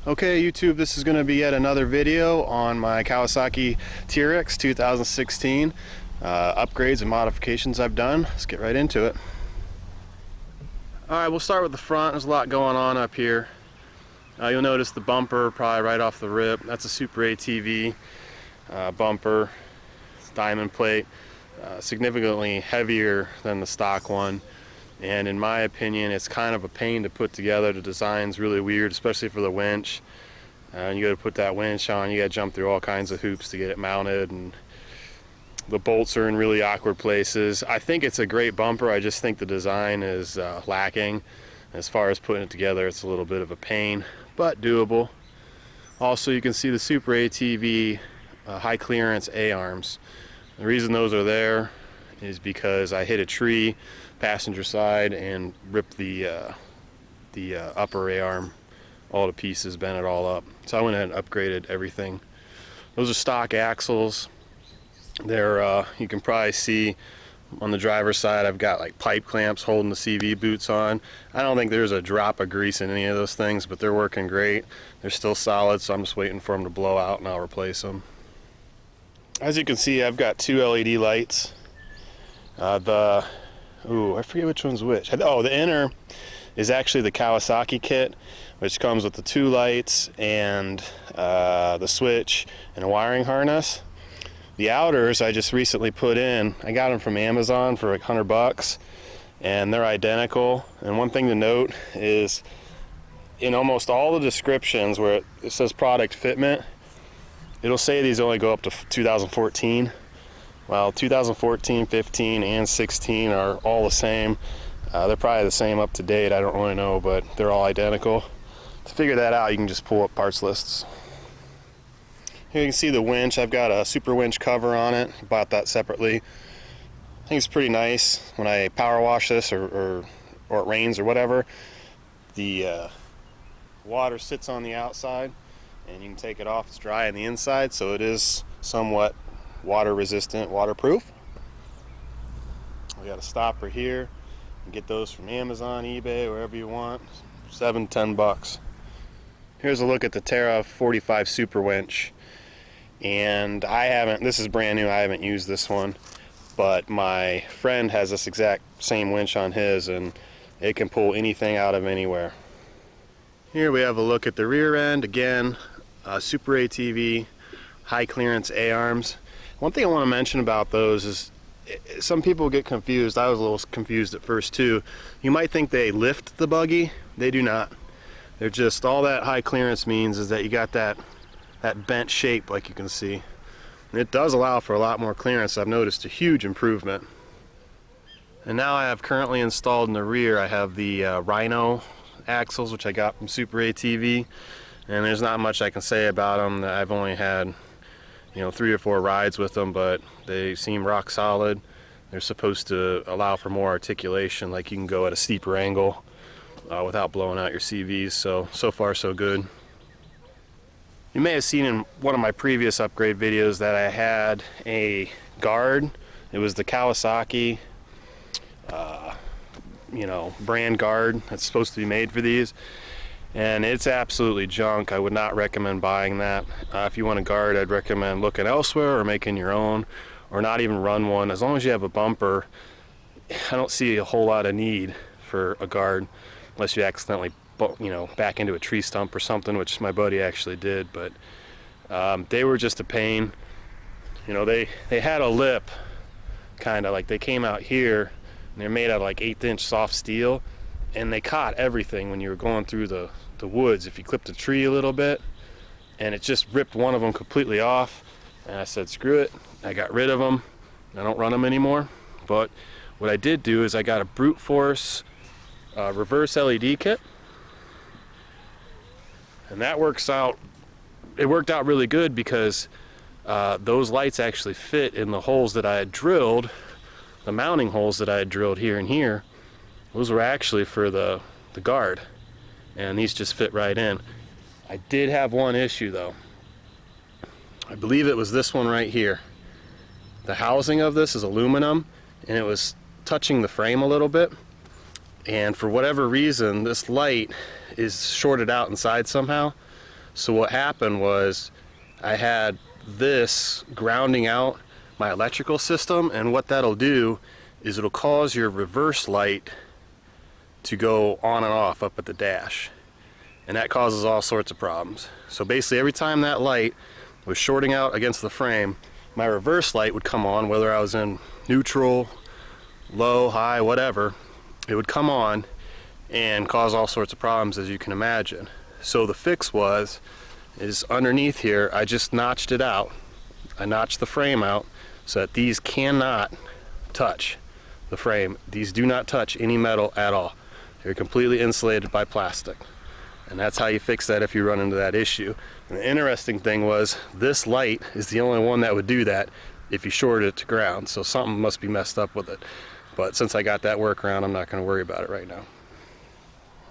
Okay, YouTube, this is going to be yet another video on my Kawasaki Teryx 2016 upgrades and modifications I've done. Let's get right into it. Alright, we'll start with the front. There's a lot going on up here. You'll notice the bumper probably right off the rip. That's a Super ATV bumper. It's diamond plate, significantly heavier than the stock one. And in my opinion, it's kind of a pain to put together. The design's really weird, especially for the winch. You got to put that winch on, you got to jump through all kinds of hoops to get it mounted, and the bolts are in really awkward places. I think it's a great bumper, I just think the design is lacking. As far as putting it together, it's a little bit of a pain, but doable. Also, you can see the Super ATV high clearance A-arms. The reason those are there is because I hit a tree passenger side and ripped the upper A-arm all to pieces, bent it all up. So I went ahead and upgraded everything. Those are stock axles. They're you can probably see on the driver's side I've got like pipe clamps holding the CV boots on. I don't think there's a drop of grease in any of those things, but they're working great. They're still solid, so I'm just waiting for them to blow out and I'll replace them. As you can see, I've got two LED lights. I forget which one's which. Oh, the inner is actually the Kawasaki kit, which comes with the two lights and the switch and a wiring harness. The outers I just recently put in. I got them from Amazon for like $100, and they're identical. And one thing to note is in almost all the descriptions where it says product fitment, it'll say these only go up to 2014. Well, 2014, 15, and 16 are all the same. They're probably the same up to date, I don't really know, but they're all identical. To figure that out, you can just pull up parts lists. Here you can see the winch. I've got a super winch cover on it. Bought that separately. I think it's pretty nice. When I power wash this or it rains or whatever, the water sits on the outside and you can take it off. It's dry on the inside, so it is somewhat water resistant, waterproof. We got a stopper here. You can get those from Amazon, eBay, wherever you want. $7-10. Here's a look at the Terra 45 Super Winch. And this is brand new, I haven't used this one, but my friend has this exact same winch on his, and it can pull anything out of anywhere. Here we have a look at the rear end. Again, Super ATV high clearance A-arms. One thing I want to mention about those is some people get confused. I was a little confused at first too. You might think they lift the buggy. They do not. They're just, all that high clearance means is that you got that bent shape, like you can see. And it does allow for a lot more clearance. I've noticed a huge improvement. And now I have currently installed in the rear, I have the Rhino axles, which I got from Super ATV. And there's not much I can say about them. I've only had 3 or 4 rides with them, but they seem rock solid. They're supposed to allow for more articulation, like you can go at a steeper angle without blowing out your CVs. So far so good. You may have seen in one of my previous upgrade videos that I had a guard. It was the Kawasaki brand guard that's supposed to be made for these, and it's absolutely junk. I would not recommend buying that. If you want a guard, I'd recommend looking elsewhere or making your own, or not even run one. As long as you have a bumper, I don't see a whole lot of need for a guard unless you accidentally back into a tree stump or something, which my buddy actually did. But they were just a pain. They had a lip, kind of like they came out here, and they're made out of like 1/8" soft steel, and they caught everything when you were going through the woods. If you clipped a tree a little bit, and it just ripped one of them completely off. And I said, screw it, I got rid of them. I don't run them anymore. But what I did do is I got a brute force reverse LED kit, and that works out. It worked out really good because those lights actually fit in the holes that I had drilled. The mounting holes that I had drilled here and here, those were actually for the guard, and these just fit right in. I did have one issue though. I believe it was this one right here. The housing of this is aluminum, and it was touching the frame a little bit, and for whatever reason this light is shorted out inside somehow. So what happened was I had this grounding out my electrical system, and what that'll do is it'll cause your reverse light to go on and off up at the dash, and that causes all sorts of problems. So basically every time that light was shorting out against the frame, my reverse light would come on, whether I was in neutral, low, high, whatever. It would come on and cause all sorts of problems, as you can imagine. So the fix is underneath here, I just notched it out. I notched the frame out so that these cannot touch the frame. These do not touch any metal at all. They're completely insulated by plastic. And that's how you fix that if you run into that issue. And the interesting thing was, this light is the only one that would do that if you shorted it to ground. So something must be messed up with it. But since I got that workaround, I'm not going to worry about it right now.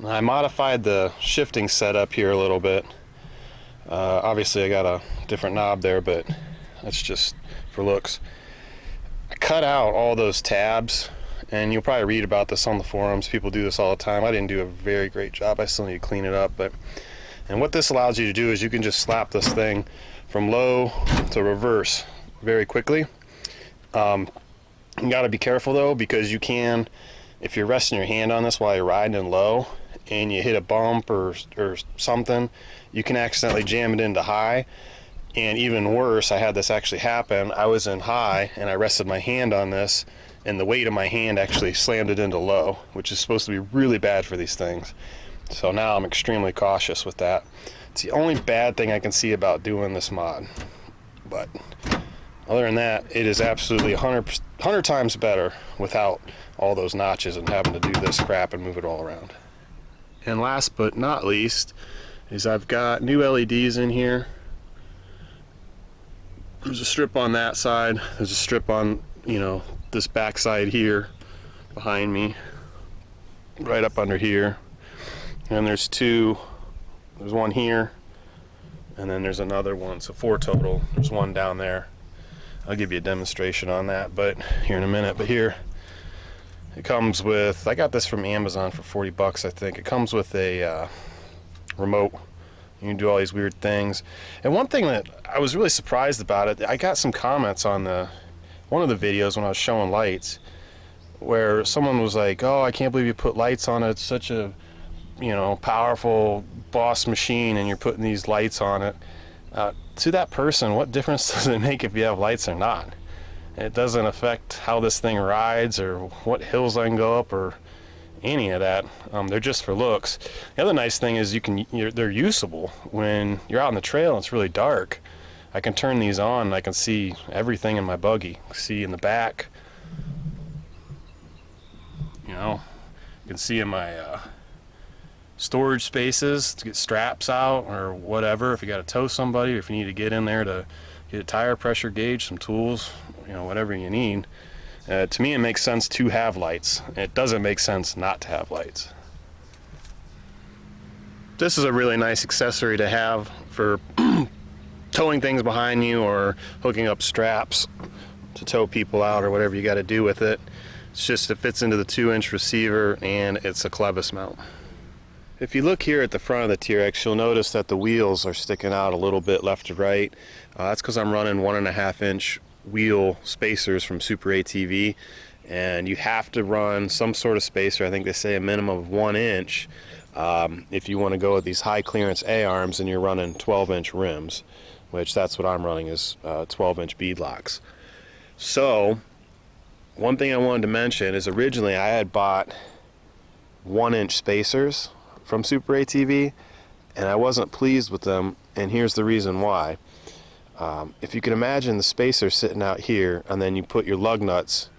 I modified the shifting setup here a little bit. Obviously I got a different knob there, but that's just for looks. I cut out all those tabs, and you'll probably read about this on the forums. People do this all the time. I didn't do a very great job. I still need to clean it up. And what this allows you to do is you can just slap this thing from low to reverse very quickly. You got to be careful though, because you can, if you're resting your hand on this while you're riding in low and you hit a bump or something, you can accidentally jam it into high. And even worse, I had this actually happen. I was in high and I rested my hand on this, and the weight of my hand actually slammed it into low, which is supposed to be really bad for these things. So now I'm extremely cautious with that. It's the only bad thing I can see about doing this mod. But other than that, it is absolutely 100 times better without all those notches and having to do this crap and move it all around. And last but not least is I've got new LEDs in here. There's a strip on that side. There's a strip on, this back side here behind me, right up under here. And there's two. There's one here, and then there's another one. So 4 total. There's one down there. I'll give you a demonstration on that, but here in a minute. But here, it comes with, I got this from Amazon for 40 bucks, I think. It comes with a remote. You can do all these weird things. And one thing that I was really surprised about it, I got some comments on one of the videos when I was showing lights, where someone was like, "Oh, I can't believe you put lights on it. It's such a, powerful boss machine, and you're putting these lights on it." To that person, what difference does it make if you have lights or not? It doesn't affect how this thing rides or what hills I can go up or any of that. They're just for looks. The other nice thing is they're usable when you're out on the trail and it's really dark. I can turn these on and I can see everything in my buggy. See in the back. You can see in my storage spaces to get straps out or whatever. If you got to tow somebody, or if you need to get in there to get a tire pressure gauge, some tools, whatever you need. To me, it makes sense to have lights. It doesn't make sense not to have lights. This is a really nice accessory to have for towing things behind you or hooking up straps to tow people out or whatever you got to do with it. It fits into the 2-inch receiver, and it's a clevis mount. If you look here at the front of the Teryx, you'll notice that the wheels are sticking out a little bit left to right. That's because I'm running 1.5-inch wheel spacers from Super ATV, and you have to run some sort of spacer. I think they say a minimum of 1 inch if you want to go with these high clearance A-arms, and you're running 12-inch rims, which that's what I'm running, is 12-inch beadlocks. So one thing I wanted to mention is originally I had bought 1-inch spacers from Super ATV, and I wasn't pleased with them, and here's the reason why. If you can imagine the spacer sitting out here, and then you put your lug nuts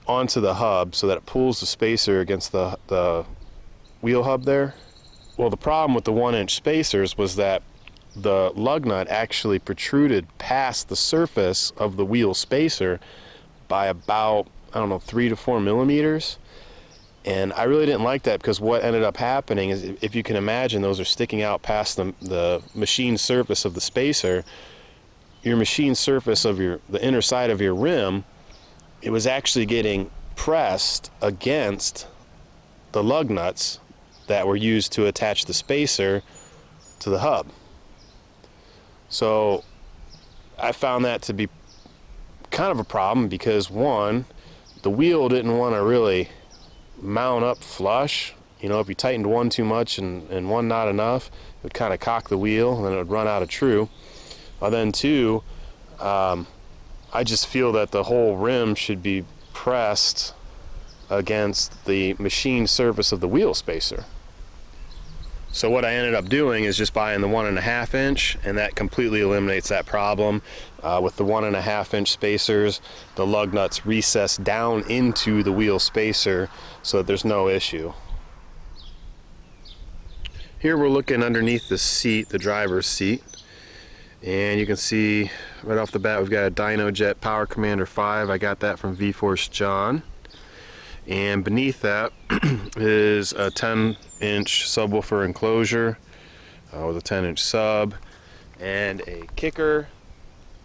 onto the hub so that it pulls the spacer against the wheel hub there. Well, the problem with the 1-inch spacers was that the lug nut actually protruded past the surface of the wheel spacer by about, 3 to 4 millimeters. And I really didn't like that, because what ended up happening is, if you can imagine, those are sticking out past the machine surface of the spacer. Your machine surface of the inner side of your rim, it was actually getting pressed against the lug nuts that were used to attach the spacer to the hub. So I found that to be kind of a problem because, one, the wheel didn't want to really mount up flush. You know, if you tightened one too much and one not enough, it would kind of cock the wheel and then it would run out of true. Then two, I just feel that the whole rim should be pressed against the machined surface of the wheel spacer. So what I ended up doing is just buying the 1.5 inch, and that completely eliminates that problem. With the 1.5 inch spacers, the lug nuts recess down into the wheel spacer so that there's no issue. Here we're looking underneath the seat, the driver's seat, and you can see right off the bat we've got a DynoJet Power Commander 5. I got that from V-Force John. And beneath that is a 10-inch subwoofer enclosure with a 10-inch sub and a Kicker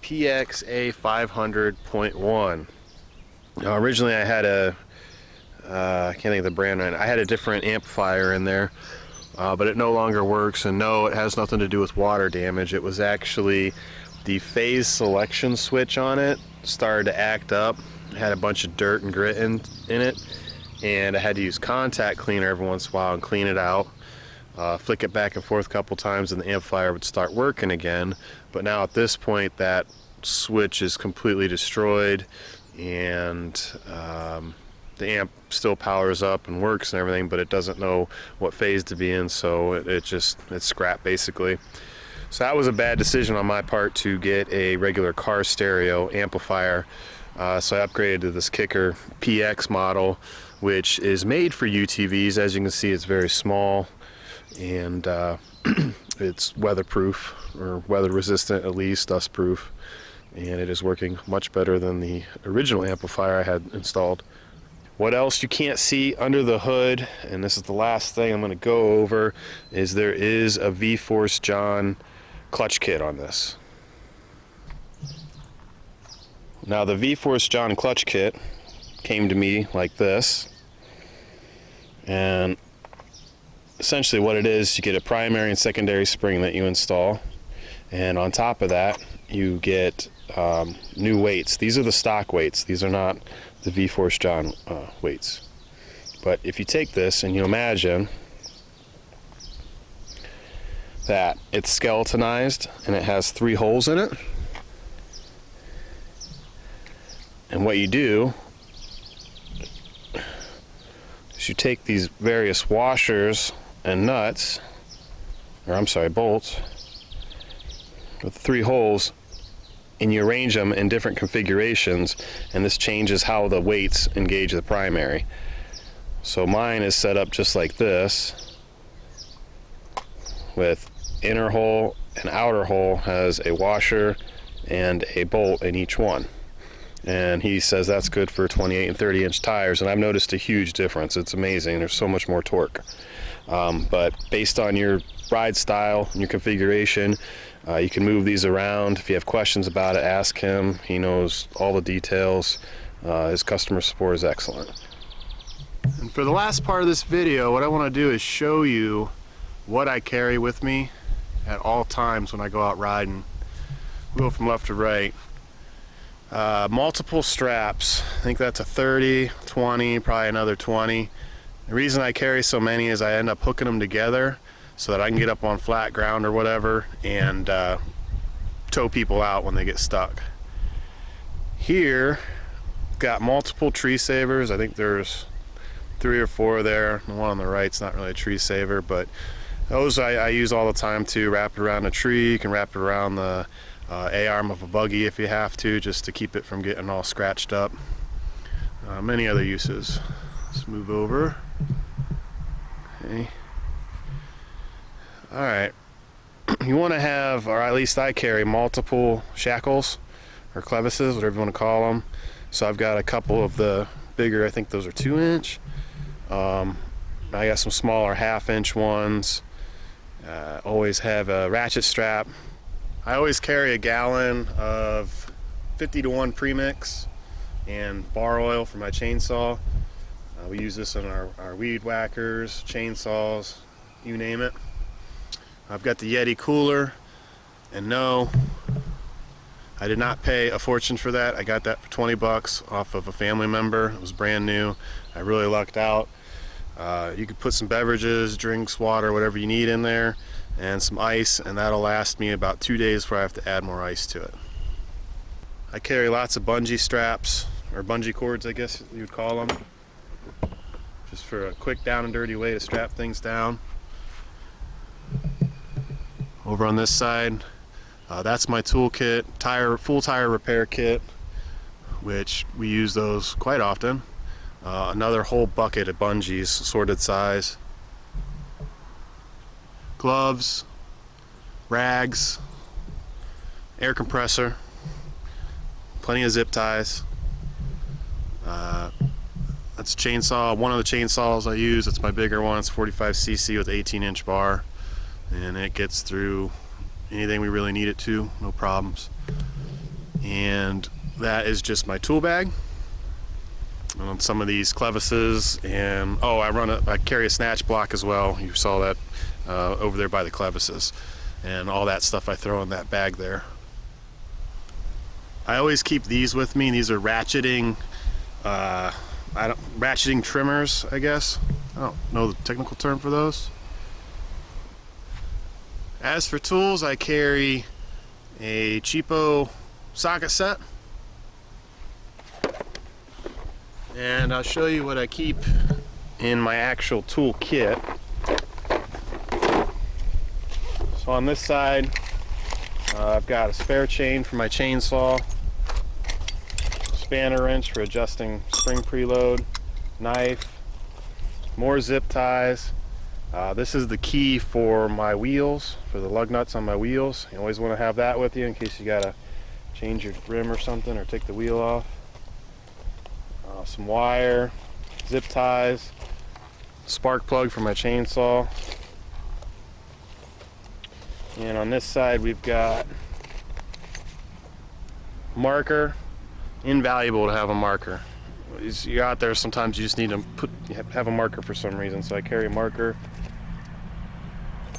PXA 500.1. Now, originally I had a I can't think of the brand right now. I had a different amplifier in there, but it no longer works, and no, it has nothing to do with water damage. It was actually the phase selection switch on it started to act up. It had a bunch of dirt and grit in it, and I had to use contact cleaner every once in a while and clean it out, flick it back and forth a couple times, and the amplifier would start working again. But now at this point that switch is completely destroyed, and the amp still powers up and works and everything, but it doesn't know what phase to be in, so it's scrap basically. So that was a bad decision on my part to get a regular car stereo amplifier. So I upgraded to this Kicker PX model, which is made for UTVs. As you can see, it's very small, and it's weatherproof, or weather resistant at least, dust proof, and it is working much better than the original amplifier I had installed. What else you can't see under the hood, and this is the last thing I'm going to go over, is there is a V-Force John clutch kit on this. Now the V-Force John clutch kit came to me like this, and essentially what it is, you get a primary and secondary spring that you install, and on top of that you get new weights. These are the stock weights. These are not the V-Force John weights. But if you take this and you imagine that it's skeletonized and it has 3 holes in it, and what you do is you take these various washers and nuts, or I'm sorry, bolts with 3 holes, and you arrange them in different configurations, and this changes how the weights engage the primary. So mine is set up just like this, with inner hole and outer hole has a washer and a bolt in each one. And he says that's good for 28 and 30 inch tires, and I've noticed a huge difference. It's amazing. There's so much more torque. But based on your ride style and your configuration, you can move these around. If you have questions about it, ask him. He knows all the details. His customer support is excellent. And for the last part of this video, what I want to do is show you what I carry with me at all times when I go out riding. We'll go from left to right. Multiple straps. I think that's a 30, 20, probably another 20. The reason I carry so many is I end up hooking them together so that I can get up on flat ground or whatever and tow people out when they get stuck. Here, got multiple tree savers. I think there's 3 or 4 there. The one on the right's not really a tree saver, but those I use all the time too. Wrap it around a tree. You can wrap it around the A-arm of a buggy if you have to, just to keep it from getting all scratched up. Many other uses. Let's move over. Okay. Alright. You want to have, or at least I carry, multiple shackles or clevises, whatever you want to call them. So I've got a couple of the bigger, I think those are 2 inch. I got some smaller 1/2 inch ones. Always have a ratchet strap. I always carry a gallon of 50-to-1 premix and bar oil for my chainsaw. We use this in our weed whackers, chainsaws, you name it. I've got the Yeti cooler, and no, I did not pay a fortune for that. I got that for 20 bucks off of a family member. It was brand new. I really lucked out. You could put some beverages, drinks, water, whatever you need in there, and some ice, and that'll last me about 2 days before I have to add more ice to it. I carry lots of bungee straps, or bungee cords I guess you would call them, just for a quick down and dirty way to strap things down. Over on this side, that's my toolkit, full tire repair kit, which we use those quite often. Another whole bucket of bungees, sorted size. Gloves, rags, air compressor, plenty of zip ties. That's a chainsaw, one of the chainsaws I use. It's my bigger one. It's 45cc with 18-inch bar, and it gets through anything we really need it to, no problems. And that is just my tool bag. On some of these clevises, and I carry a snatch block as well. You saw that over there by the clevises, and all that stuff I throw in that bag there. I always keep these with me. These are ratcheting trimmers, I guess. I don't know the technical term for those. As for tools, I carry a cheapo socket set, and I'll show you what I keep in my actual tool kit. So on this side, I've got a spare chain for my chainsaw, spanner wrench for adjusting spring preload, knife, more zip ties. This is the key for my wheels, for the lug nuts on my wheels. You always want to have that with you in case you gotta change your rim or something, or take the wheel off. Some wire, zip ties, spark plug for my chainsaw. And on this side we've got marker. Invaluable to have a marker. You're out there, sometimes you just need to have a marker for some reason, so I carry a marker.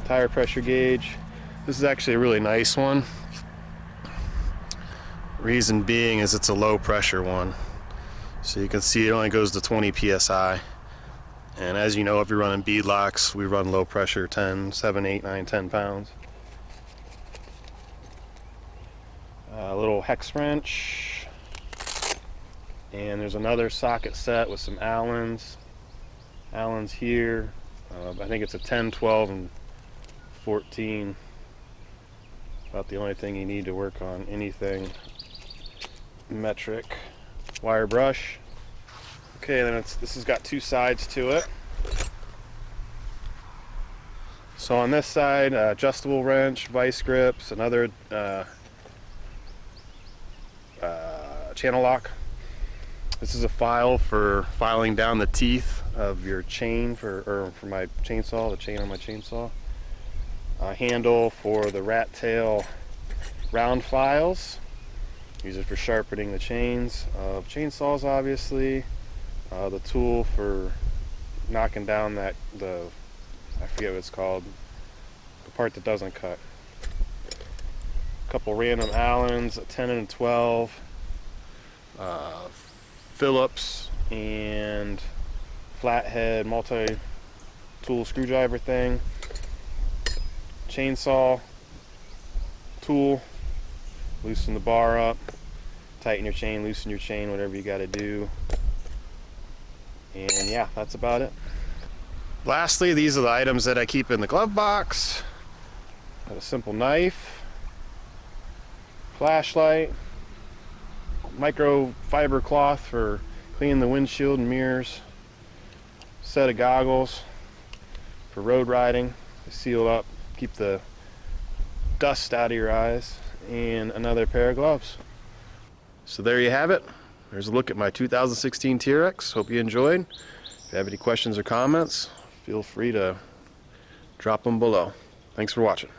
Tire pressure gauge. This is actually a really nice one. Reason being is it's a low pressure one. So you can see it only goes to 20 psi. And as you know, if you're running beadlocks, we run low pressure 10, 7, 8, 9, 10 pounds. A little hex wrench. And there's another socket set with some Allens. Allens here. I think it's a 10, 12, and 14. About the only thing you need to work on anything metric. Wire brush. Okay, then this has got two sides to it. So on this side, adjustable wrench, vice grips, another channel lock. This is a file for filing down the teeth of your chain for my chainsaw, the chain on my chainsaw. A handle for the rat tail round files. Use it for sharpening the chains of chainsaws, obviously. The tool for knocking down I forget what it's called, the part that doesn't cut. A couple random Allens, a 10 and a 12, Phillips and flathead multi-tool screwdriver thing, chainsaw tool, loosen the bar up, tighten your chain, loosen your chain, whatever you got to do. And yeah, that's about it. Lastly, these are the items that I keep in the glove box. Got a simple knife, flashlight, microfiber cloth for cleaning the windshield and mirrors, set of goggles for road riding, seal up, keep the dust out of your eyes, and another pair of gloves. So there you have it. There's a look at my 2016 Teryx. Hope you enjoyed. If you have any questions or comments, feel free to drop them below. Thanks for watching.